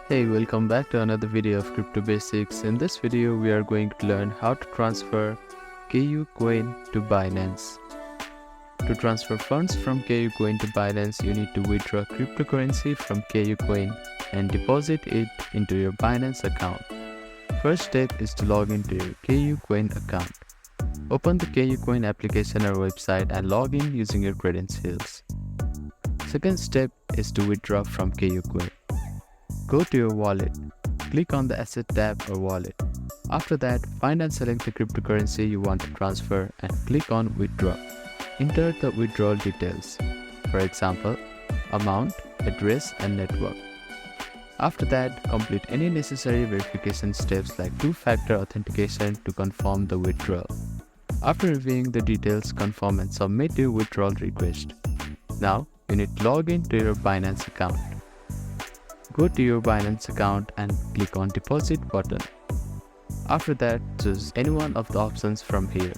Hey, welcome back to another video of Crypto Basics. In this video, we are going to learn how to transfer KuCoin to Binance. To transfer funds from KuCoin to Binance, you need to withdraw cryptocurrency from KuCoin and deposit it into your Binance account. First step is to log into your KuCoin account. Open the KuCoin application or website and log in using your credentials. Second step is to withdraw from KuCoin. Go to your wallet. Click on the Asset tab or Wallet. After that, find and select the cryptocurrency you want to transfer and click on Withdraw. Enter the withdrawal details, for example, amount, address, and network. After that, complete any necessary verification steps like two-factor authentication to confirm the withdrawal. After reviewing the details, confirm and submit your withdrawal request. Now, you need to log in to your Binance account. Go to your Binance account and click on Deposit button. After that, choose any one of the options from here.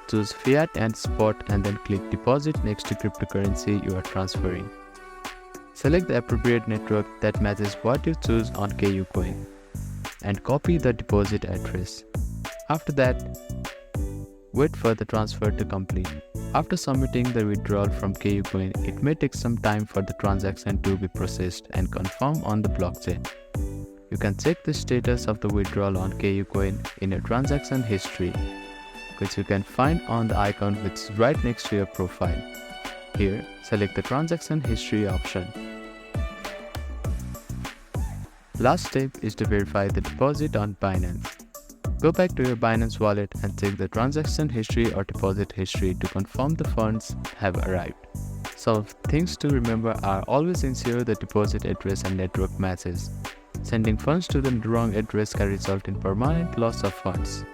Choose Fiat and Spot and then click Deposit next to cryptocurrency you are transferring. Select the appropriate network that matches what you choose on KuCoin and copy the deposit address. After that, wait for the transfer to complete. After submitting the withdrawal from KuCoin, it may take some time for the transaction to be processed and confirmed on the blockchain. You can check the status of the withdrawal on KuCoin in your transaction history, which you can find on the icon which is right next to your profile. Here, select the transaction history option. Last step is to verify the deposit on Binance. Go back to your Binance wallet and check the transaction history or deposit history to confirm the funds have arrived. Some things to remember are always ensure the deposit address and network matches. Sending funds to the wrong address can result in permanent loss of funds.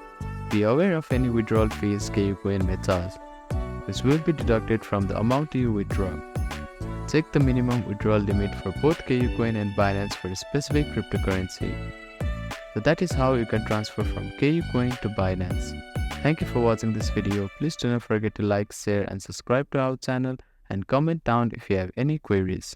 Be aware of any withdrawal fees KuCoin may charge, which will be deducted from the amount you withdraw. Check the minimum withdrawal limit for both KuCoin and Binance for a specific cryptocurrency. So that is how you can transfer from KuCoin to Binance. Thank you for watching this video. Please do not forget to like, share and subscribe to our channel and comment down if you have any queries.